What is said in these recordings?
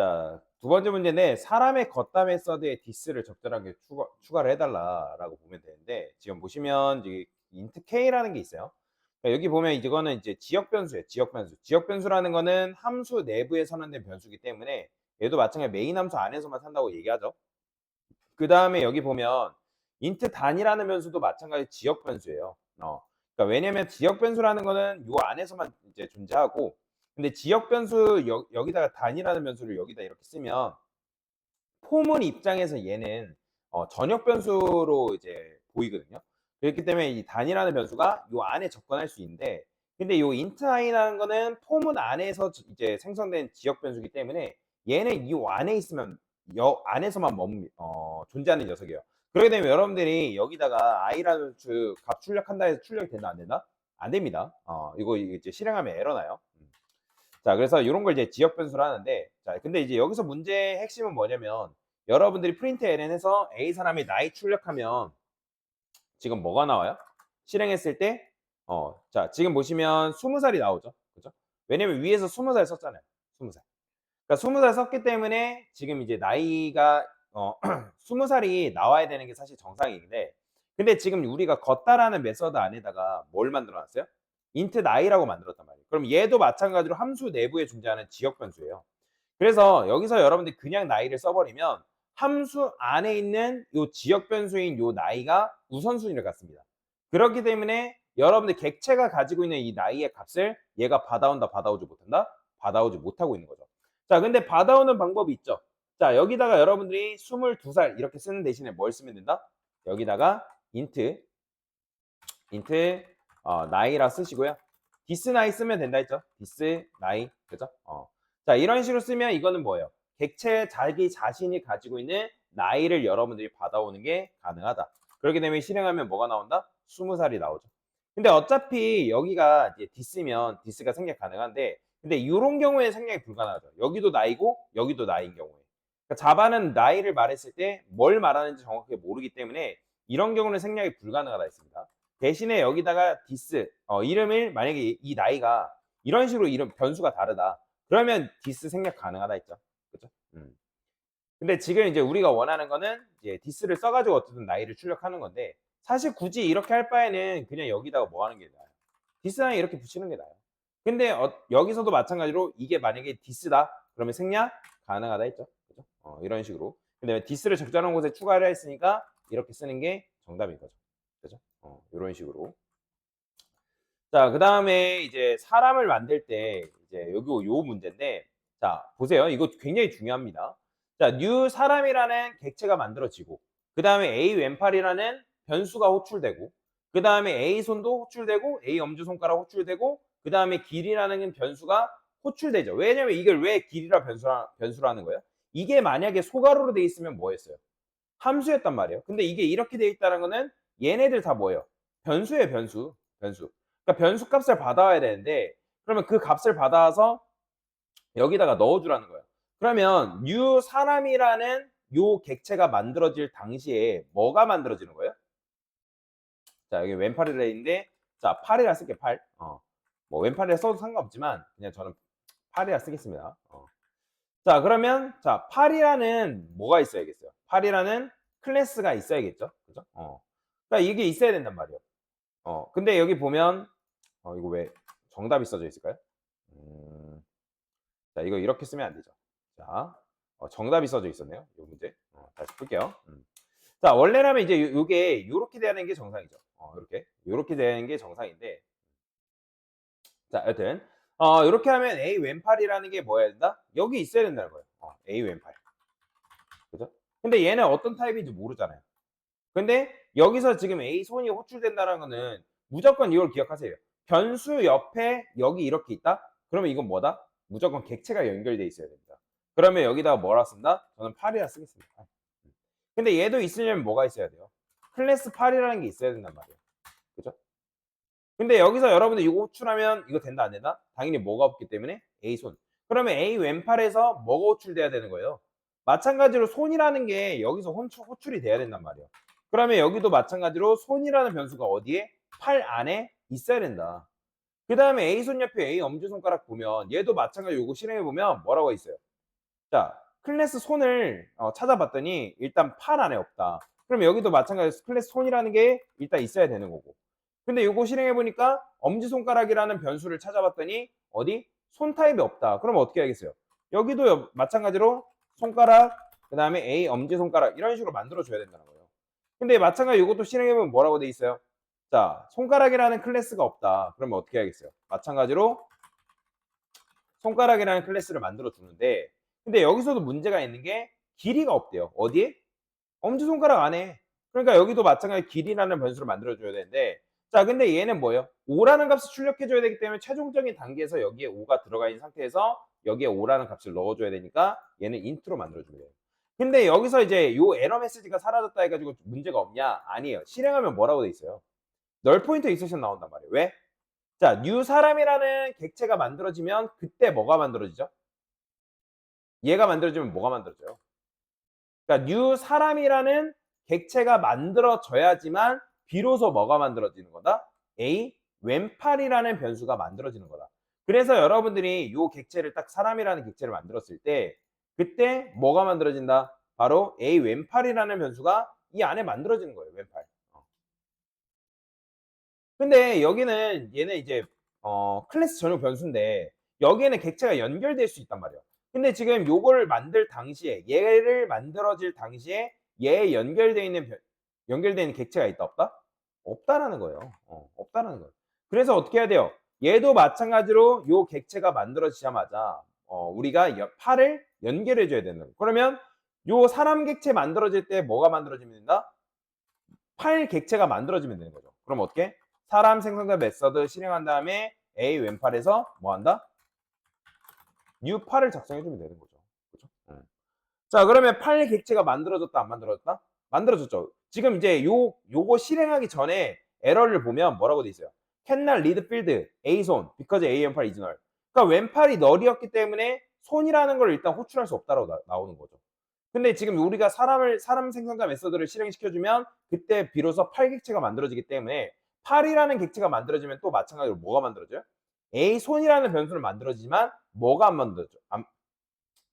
자, 두 번째 문제인데 사람의 걷다 메서드에 디스를 적절하게 추가를 해달라라고 보면 되는데 지금 보시면 이제 int k라는 게 있어요. 그러니까 여기 보면 이거는 이제 지역 변수예요. 지역 변수. 지역 변수라는 거는 함수 내부에 선언된 변수이기 때문에 얘도 마찬가지 메인 함수 안에서만 산다고 얘기하죠. 그 다음에 여기 보면 int 단이라는 변수도 마찬가지 지역 변수예요. 그러니까 왜냐면 지역 변수라는 거는 요 안에서만 이제 존재하고, 근데 지역 변수 여기다가 단이라는 변수를 여기다 이렇게 쓰면 포문 입장에서 얘는 전역 변수로 이제 보이거든요. 그렇기 때문에 이 단이라는 변수가 요 안에 접근할 수 있는데, 근데 요 int i라는 거는 포문 안에서 이제 생성된 지역 변수이기 때문에 얘는 이 안에 있으면 안에서만 존재하는 녀석이에요. 그렇게 되면 여러분들이 여기다가 i라는 값 출력한다 해서 출력이 된다 안 된다? 안 됩니다. 이거 이제 실행하면 에러 나요. 자, 그래서 이런 걸 이제 지역 변수로 하는데, 자, 근데 이제 여기서 문제의 핵심은 뭐냐면, 여러분들이 프린트 ln 해서 A 사람이 나이 출력하면 지금 뭐가 나와요? 실행했을 때, 자, 지금 보시면 20살이 나오죠. 그죠? 왜냐면 위에서 20살 썼잖아요. 20살. 그러니까 20살 썼기 때문에 지금 이제 나이가, 20살이 나와야 되는 게 사실 정상인데, 근데 지금 우리가 걷다라는 메서드 안에다가 뭘 만들어 놨어요? int 나이라고 만들었단 말이에요. 그럼 얘도 마찬가지로 함수 내부에 존재하는 지역 변수예요. 그래서 여기서 여러분들이 그냥 나이를 써버리면 함수 안에 있는 요 지역 변수인 요 나이가 우선순위를 갖습니다. 그렇기 때문에 여러분들 객체가 가지고 있는 이 나이의 값을 얘가 받아온다, 받아오지 못한다? 받아오지 못하고 있는 거죠. 자, 근데 받아오는 방법이 있죠. 자, 여기다가 여러분들이 22살 이렇게 쓰는 대신에 뭘 쓰면 된다? 여기다가 int 나이라 쓰시고요. 디스 나이 쓰면 된다 했죠. 디스 나이. 그죠? 자, 이런 식으로 쓰면 이거는 뭐예요? 객체 자기 자신이 가지고 있는 나이를 여러분들이 받아오는 게 가능하다. 그렇게 되면 실행하면 뭐가 나온다? 20살이 나오죠. 근데 어차피 여기가 이제 디스면 디스가 생략 가능한데, 근데 이런 경우에 생략이 불가능하죠. 여기도 나이고 여기도 나이인 경우에. 그러니까 자바는 나이를 말했을 때 뭘 말하는지 정확하게 모르기 때문에 이런 경우는 생략이 불가능하다 했습니다. 대신에 여기다가 디스 이름을 만약에 이 나이가 이런 식으로 이름 변수가 다르다. 그러면 디스 생략 가능하다 했죠. 그죠? 근데 지금 이제 우리가 원하는 거는 이제 디스를 써가지고 어쨌든 나이를 출력하는 건데, 사실 굳이 이렇게 할 바에는 그냥 여기다가 뭐 하는 게 나아요. 디스 나이 이렇게 붙이는 게 나아요. 근데 여기서도 마찬가지로 이게 만약에 디스다 그러면 생략 가능하다 했죠. 그죠? 이런 식으로. 근데 디스를 적절한 곳에 추가를 했으니까 이렇게 쓰는 게 정답인 거죠. 그죠? 이런 식으로. 자, 그 다음에 이제 사람을 만들 때 이제 여기 요 문제인데, 자, 보세요. 이거 굉장히 중요합니다. 자, new 사람이라는 객체가 만들어지고, 그 다음에 a 왼팔이라는 변수가 호출되고, 그 다음에 a 손도 호출되고, a 엄지손가락 호출되고, 그 다음에 길이라는 변수가 호출되죠. 왜냐면 이걸 왜 길이라 변수라는 거예요? 이게 만약에 소가로로 돼 있으면 뭐였어요? 함수였단 말이에요. 근데 이게 이렇게 돼 있다는 거는 얘네들 다 뭐예요? 변수예요, 변수. 변수. 그러니까 변수 값을 받아와야 되는데, 그러면 그 값을 받아와서 여기다가 넣어주라는 거예요. 그러면 new 사람이라는 요 객체가 만들어질 당시에 뭐가 만들어지는 거예요? 자, 여기 왼팔이라 있는데, 자, 8이라 쓸게, 8. 뭐 왼팔이라 써도 상관없지만 그냥 저는 8이라 쓰겠습니다. 자, 그러면 자, 8이라는 뭐가 있어야겠어요? 8이라는 클래스가 있어야겠죠? 그죠? 그러니까 이게 있어야 된단 말이에요. 근데 여기 보면 이거 왜 정답이 써져 있을까요? 자, 이거 이렇게 쓰면 안 되죠. 자, 정답이 써져 있었네요. 이 문제. 다시 풀게요. 자, 원래라면 이제 요게 요렇게 돼야 되는 게 정상이죠. 요렇게 되는 게 정상인데, 자, 여튼 요렇게 하면 A 왼팔이라는 게 뭐여야 된다? 여기 있어야 된다는 거예요. A 왼팔. 그죠? 근데 얘는 어떤 타입인지 모르잖아요. 근데 여기서 지금 A 손이 호출된다는 거는 무조건 이걸 기억하세요. 변수 옆에 여기 이렇게 있다? 그러면 이건 뭐다? 무조건 객체가 연결돼 있어야 됩니다. 그러면 여기다가 뭐라 쓴다? 저는 8이라 쓰겠습니다. 근데 얘도 있으려면 뭐가 있어야 돼요? 클래스 8이라는 게 있어야 된단 말이에요. 그죠? 근데 여기서 여러분들 이거 호출하면 이거 된다 안 된다? 당연히 뭐가 없기 때문에 A 손. 그러면 A 왼팔에서 뭐가 호출돼야 되는 거예요? 마찬가지로 손이라는 게 여기서 호출이 돼야 된단 말이에요. 그러면 여기도 마찬가지로 손이라는 변수가 어디에? 팔 안에 있어야 된다. 그 다음에 A 손 옆에 A 엄지손가락 보면 얘도 마찬가지로 이거 실행해 보면 뭐라고 있어요? 자, 클래스 손을 찾아봤더니 일단 팔 안에 없다. 그럼 여기도 마찬가지로 클래스 손이라는 게 일단 있어야 되는 거고. 근데 요거 실행해 보니까 엄지손가락이라는 변수를 찾아봤더니 어디? 손 타입이 없다. 그럼 어떻게 하겠어요? 여기도 마찬가지로 손가락, 그 다음에 A 엄지손가락 이런 식으로 만들어줘야 된다는 거예요. 근데 마찬가지로 이것도 실행해보면 뭐라고 돼 있어요? 자, 손가락이라는 클래스가 없다. 그러면 어떻게 하겠어요? 마찬가지로 손가락이라는 클래스를 만들어 주는데, 근데 여기서도 문제가 있는 게 길이가 없대요. 어디에? 엄지손가락 안에. 그러니까 여기도 마찬가지로 길이라는 변수를 만들어 줘야 되는데, 자, 근데 얘는 뭐예요? 5라는 값을 출력해 줘야 되기 때문에 최종적인 단계에서 여기에 5가 들어가 있는 상태에서 여기에 5라는 값을 넣어 줘야 되니까 얘는 인트로 만들어 주면 돼요. 근데 여기서 이제 요 에러 메시지가 사라졌다 해가지고 문제가 없냐? 아니에요. 실행하면 뭐라고 돼 있어요? 널 포인터 익셉션 나온단 말이에요. 왜? 자, 뉴 사람이라는 객체가 만들어지면 그때 뭐가 만들어지죠? 얘가 만들어지면 뭐가 만들어져요? 그러니까 뉴 사람이라는 객체가 만들어져야지만 비로소 뭐가 만들어지는 거다? A 왼팔이라는 변수가 만들어지는 거다. 그래서 여러분들이 요 객체를 딱 사람이라는 객체를 만들었을 때 그때 뭐가 만들어진다? 바로 A 왼팔이라는 변수가 이 안에 만들어지는 거예요. 왼팔. 근데 여기는 얘는 이제 클래스 전용 변수인데 여기에는 객체가 연결될 수 있단 말이에요. 근데 지금 요거를 만들 당시에 얘를 만들어질 당시에 얘에 연결되어 있는 객체가 있다 없다? 없다라는 거예요. 없다라는 거예요. 그래서 어떻게 해야 돼요? 얘도 마찬가지로 요 객체가 만들어지자마자 우리가 팔을 연결해 줘야 된다. 그러면 요 사람 객체 만들어질 때 뭐가 만들어지면 된다? 팔 객체가 만들어지면 되는 거죠. 그럼 어떻게? 사람 생성자 메서드 실행한 다음에 A 왼팔에서 뭐 한다? new 팔을 작성해주면 되는 거죠. 그렇죠? 자, 그러면 팔 객체가 만들어졌다, 안 만들어졌다? 만들어졌죠. 지금 이제 요거 실행하기 전에 에러를 보면 뭐라고 돼 있어요? Cannot read field A 손 because A 왼팔 is null. 그러니까 왼팔이 널이었기 때문에 손이라는 걸 일단 호출할 수 없다라고 나오는 거죠. 근데 지금 우리가 사람 생성자 메서드를 실행시켜주면 그때 비로소 팔 객체가 만들어지기 때문에 팔이라는 객체가 만들어지면 또 마찬가지로 뭐가 만들어져요? A 손이라는 변수를 만들어지지만 뭐가 안 만들어져?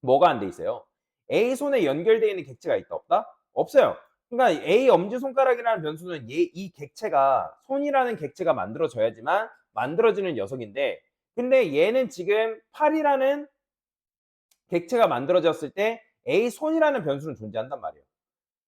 뭐가 안 돼 있어요? A 손에 연결되어 있는 객체가 있다 없다? 없어요. 그러니까 A 엄지손가락이라는 변수는 이 객체가 손이라는 객체가 만들어져야지만 만들어지는 녀석인데 근데 얘는 지금 팔이라는 객체가 만들어졌을 때 A 손이라는 변수는 존재한단 말이에요.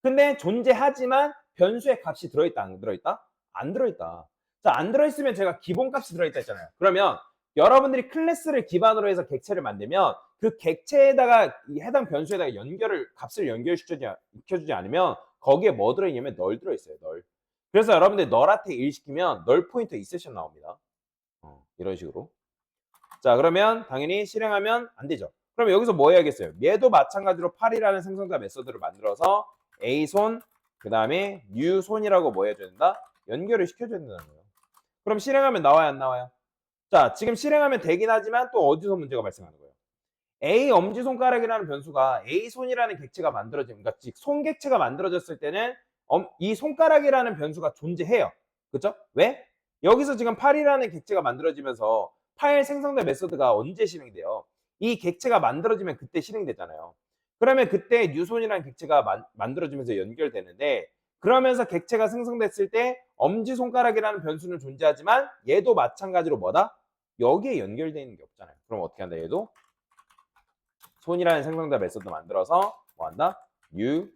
근데 존재하지만 변수의 값이 들어있다 안 들어있다? 안 들어있다. 자, 안 들어있으면 제가 기본값이 들어있다 했잖아요. 그러면 여러분들이 클래스를 기반으로 해서 객체를 만들면 그 객체에다가 이 해당 변수에다가 값을 연결시켜주지 않으면 거기에 뭐 들어있냐면 널 들어있어요. 널. 그래서 여러분들 널한테 일 시키면 널 포인터 인셉션 나옵니다. 이런 식으로. 자, 그러면 당연히 실행하면 안 되죠. 그럼 여기서 뭐 해야겠어요? 얘도 마찬가지로 8이라는 생성자 메서드를 만들어서 A손, 그 다음에 New손이라고 뭐 해줘야 된다? 연결을 시켜줘야 된다는 거예요. 그럼 실행하면 나와요, 안 나와요? 자, 지금 실행하면 되긴 하지만 또 어디서 문제가 발생하는 거예요? A 엄지손가락이라는 변수가 A손이라는 객체가 만들어지면, 그러니까 즉 손객체가 만들어졌을 때는 이 손가락이라는 변수가 존재해요. 그죠? 왜? 여기서 지금 8이라는 객체가 만들어지면서 파일 생성자 메서드가 언제 실행돼요? 이 객체가 만들어지면 그때 실행되잖아요. 그러면 그때 뉴손이라는 객체가 만들어지면서 연결되는데 그러면서 객체가 생성됐을 때 엄지손가락이라는 변수는 존재하지만 얘도 마찬가지로 뭐다? 여기에 연결되어 있는 게 없잖아요. 그럼 어떻게 한다? 얘도 손이라는 생성자 메서드 만들어서 뭐 한다? new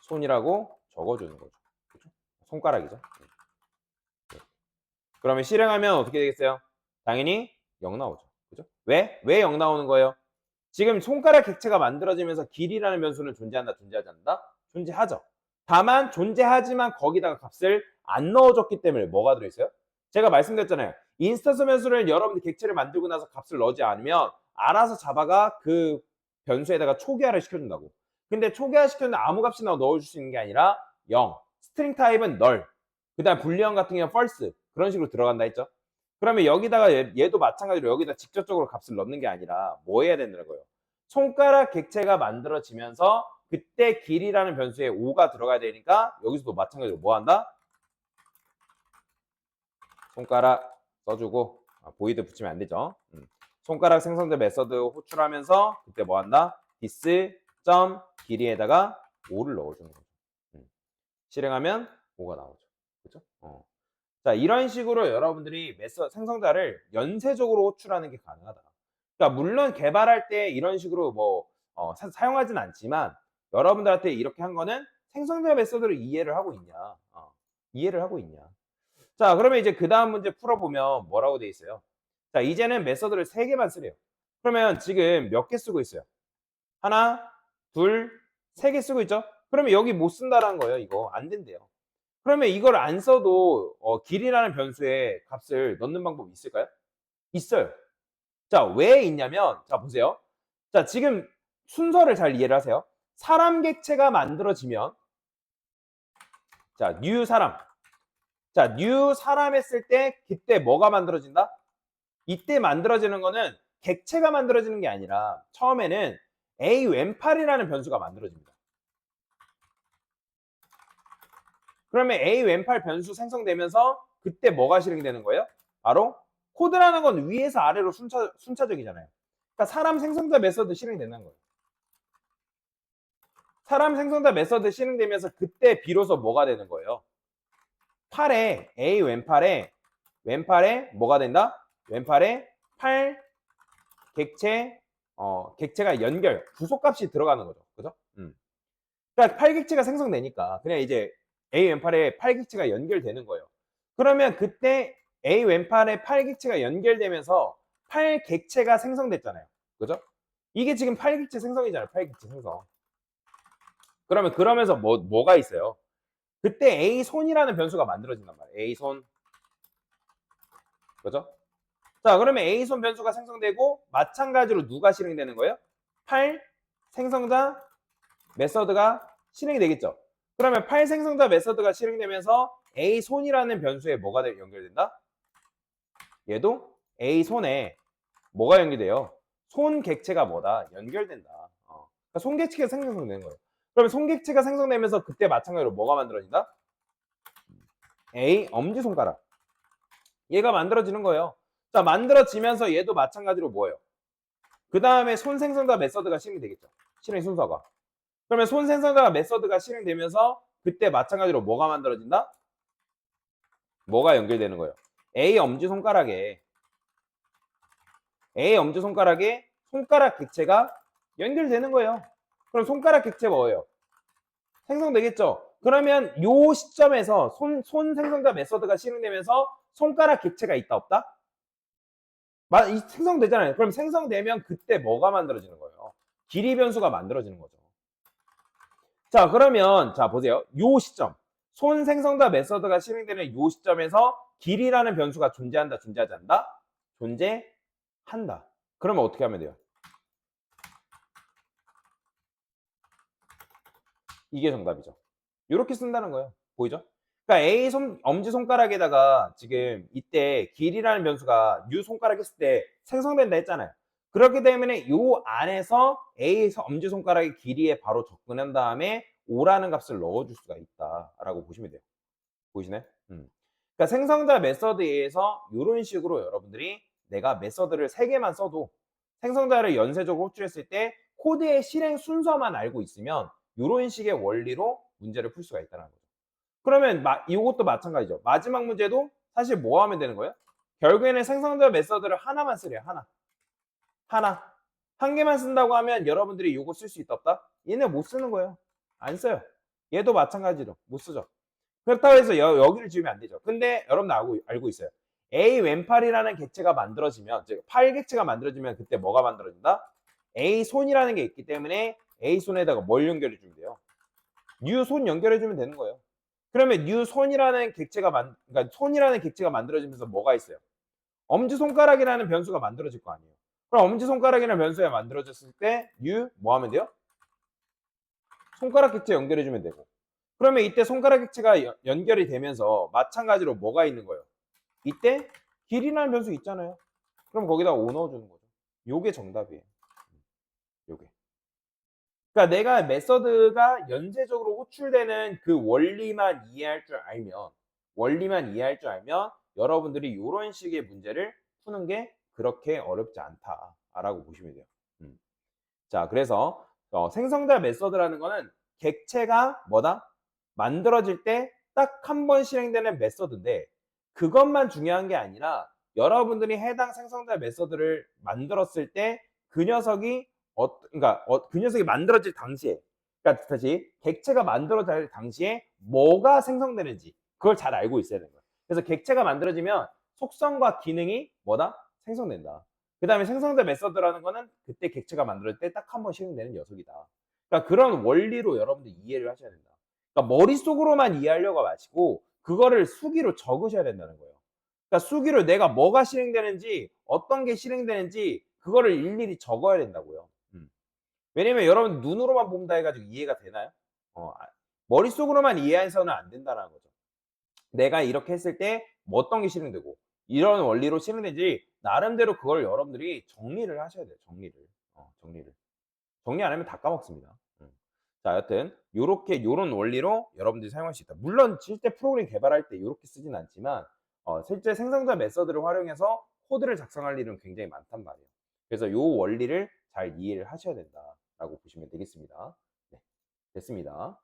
손이라고 적어주는 거죠. 그렇죠? 손가락이죠. 그러면 실행하면 어떻게 되겠어요? 당연히 0 나오죠. 그죠? 왜? 왜 0 나오는 거예요? 지금 손가락 객체가 만들어지면서 길이라는 변수는 존재한다, 존재하지 않는다? 존재하죠. 다만 존재하지만 거기다가 값을 안 넣어줬기 때문에 뭐가 들어있어요? 제가 말씀드렸잖아요. 인스턴스 변수를 여러분들 객체를 만들고 나서 값을 넣지 않으면 알아서 자바가 그 변수에다가 초기화를 시켜준다고. 근데 초기화 시켰는데 아무 값이나 넣어줄 수 있는 게 아니라 0. 스트링 타입은 null. 그 다음 불리언 같은 경우는 false. 그런 식으로 들어간다 했죠. 그러면 여기다가 얘도 마찬가지로 여기다 직접적으로 값을 넣는 게 아니라 뭐 해야 된다고요? 손가락 객체가 만들어지면서 그때 길이라는 변수에 5가 들어가야 되니까 여기서도 마찬가지로 뭐 한다? 손가락 써주고 보이드 붙이면 안 되죠. 손가락 생성자 메서드 호출하면서 그때 뭐 한다? 디스 점 길이에다가 5를 넣어주는 거죠. 실행하면 5가 나오죠. 그죠? 자, 이런 식으로 여러분들이 생성자를 연쇄적으로 호출하는 게 가능하다. 그러니까 물론 개발할 때 이런 식으로 뭐 사용하진 않지만 여러분들한테 이렇게 한 거는 생성자 메서드를 이해를 하고 있냐. 이해를 하고 있냐. 자, 그러면 이제 그 다음 문제 풀어보면 뭐라고 돼 있어요? 자, 이제는 메서드를 3개만 쓰래요. 그러면 지금 몇 개 쓰고 있어요? 하나, 둘, 3개 쓰고 있죠? 그러면 여기 못 쓴다라는 거예요. 이거 안 된대요. 그러면 이걸 안 써도 길이라는 변수에 값을 넣는 방법이 있을까요? 있어요. 자, 왜 있냐면 자, 보세요. 자, 지금 순서를 잘 이해를 하세요. 사람 객체가 만들어지면 자, new 사람. 자, new 사람 했을 때 그때 뭐가 만들어진다? 이때 만들어지는 거는 객체가 만들어지는 게 아니라 처음에는 a 왼팔이라는 변수가 만들어집니다. 그러면 a 왼팔 변수 생성되면서 그때 뭐가 실행되는 거예요? 바로 코드라는 건 위에서 아래로 순차적이잖아요. 그러니까 사람 생성자 메서드 실행되는 거예요. 사람 생성자 메서드 실행되면서 그때 비로소 뭐가 되는 거예요? 팔에 a 왼팔에 뭐가 된다? 왼팔에 팔 객체 객체가 연결 부속값이 들어가는 거죠. 그죠? 그러니까 팔 객체가 생성되니까 그냥 이제 a 왼팔에 팔 객체가 연결되는 거예요. 그러면 그때 a 왼팔에 팔 객체가 연결되면서 팔 객체가 생성됐잖아요. 그죠? 이게 지금 팔 객체 생성이잖아요. 팔 객체 생성. 그러면 그러면서 뭐가 있어요? 그때 a 손이라는 변수가 만들어진단 말이에요. a 손. 그죠? 자, 그러면 a 손 변수가 생성되고 마찬가지로 누가 실행되는 거예요? 팔 생성자 메서드가 실행이 되겠죠. 그러면 팔 생성자 메서드가 실행되면서 a 손이라는 변수에 뭐가 연결된다? 얘도 a 손에 뭐가 연결돼요? 손 객체가 뭐다? 연결된다. 그러니까 손 객체가 생성되는 거예요. 그러면 손 객체가 생성되면서 그때 마찬가지로 뭐가 만들어진다? a 엄지손가락. 얘가 만들어지는 거예요. 자, 만들어지면서 얘도 마찬가지로 뭐예요? 그 다음에 손 생성자 메서드가 실행이 되겠죠. 실행 순서가. 그러면 손 생성자 메서드가 실행되면서 그때 마찬가지로 뭐가 만들어진다? 뭐가 연결되는 거예요? A 엄지손가락에 손가락 객체가 연결되는 거예요. 그럼 손가락 객체 뭐예요? 생성되겠죠? 그러면 요 시점에서 손 생성자 메서드가 실행되면서 손가락 객체가 있다 없다? 생성되잖아요. 그럼 생성되면 그때 뭐가 만들어지는 거예요? 길이 변수가 만들어지는 거죠. 자, 그러면 자 보세요. 요 시점 손 생성자 메서드가 실행되는 요 시점에서 길이라는 변수가 존재한다, 존재하지 않는다? 존재한다. 그러면 어떻게 하면 돼요? 이게 정답이죠. 이렇게 쓴다는 거예요. 보이죠? 그러니까 A 엄지손가락에다가 지금 이때 길이라는 변수가 U 손가락 했을 때 생성된다 했잖아요. 그렇기 때문에 요 안에서 A 엄지손가락의 길이에 바로 접근한 다음에 5라는 값을 넣어줄 수가 있다라고 보시면 돼요. 보이시나요? 그러니까 생성자 메서드에서 이런 식으로 여러분들이 내가 메서드를 3개만 써도 생성자를 연쇄적으로 호출했을 때 코드의 실행 순서만 알고 있으면 이런 식의 원리로 문제를 풀 수가 있다는 거죠. 그러면 이것도 마찬가지죠. 마지막 문제도 사실 뭐 하면 되는 거예요? 결국에는 생성자 메서드를 하나만 쓰래요. 하나. 한 개만 쓴다고 하면 여러분들이 이거 쓸 수 있다 없다? 얘네 못 쓰는 거예요. 안 써요. 얘도 마찬가지로 못 쓰죠. 그렇다고 해서 여기를 지우면 안 되죠. 근데 여러분 알고 있어요. A 왼팔이라는 객체가 만들어지면, 즉 팔 객체가 만들어지면 그때 뭐가 만들어진다? A 손이라는 게 있기 때문에 A 손에다가 뭘 연결해 주면 돼요? 뉴 손 연결해 주면 되는 거예요. 그러면 뉴 손이라는 객체가 그러니까 손이라는 객체가 만들어지면서 뭐가 있어요? 엄지 손가락이라는 변수가 만들어질 거 아니에요. 그럼 엄지 손가락이라는 변수가 만들어졌을 때 뉴 뭐 하면 돼요? 손가락 객체 연결해 주면 되고. 그러면 이때 손가락 객체가 연결이 되면서 마찬가지로 뭐가 있는 거예요? 이때 길이라는 변수 있잖아요. 그럼 거기다가 5 넣어주는 거죠. 요게 정답이에요. 요게. 그러니까 내가 메서드가 연쇄적으로 호출되는 그 원리만 이해할 줄 알면 여러분들이 이런 식의 문제를 푸는 게 그렇게 어렵지 않다라고 보시면 돼요. 음. 자, 그래서 생성자 메서드라는 거는 객체가 뭐다? 만들어질 때 딱 한 번 실행되는 메서드인데 그것만 중요한 게 아니라 여러분들이 해당 생성자 메서드를 만들었을 때 그 녀석이 그러니까 그 녀석이 만들어질 당시에 그러니까 다시 객체가 만들어질 당시에 뭐가 생성되는지 그걸 잘 알고 있어야 되는 거예요. 그래서 객체가 만들어지면 속성과 기능이 뭐다? 생성된다. 그다음에 생성자 메서드라는 거는 그때 객체가 만들어질 때 딱 한 번 실행되는 녀석이다. 그러니까 그런 원리로 여러분들 이해를 하셔야 된다. 그러니까 머릿속으로만 이해하려고 마시고 그거를 수기로 적으셔야 된다는 거예요. 그러니까 수기로 내가 뭐가 실행되는지 어떤 게 실행되는지 그거를 일일이 적어야 된다고요. 왜냐면 여러분 눈으로만 본다 해가지고 이해가 되나요? 머릿속으로만 이해해서는 안 된다는 거죠. 내가 이렇게 했을 때 뭐 어떤 게 실행되고 이런 원리로 실행되지 나름대로 그걸 여러분들이 정리를 하셔야 돼요. 정리를. 정리 안 하면 다 까먹습니다. 자, 여튼 요런 원리로 여러분들이 사용할 수 있다. 물론 실제 프로그램 개발할 때 요렇게 쓰진 않지만 실제 생성자 메서드를 활용해서 코드를 작성할 일은 굉장히 많단 말이에요. 그래서 요 원리를 잘 이해를 하셔야 된다라고 보시면 되겠습니다. 네, 됐습니다.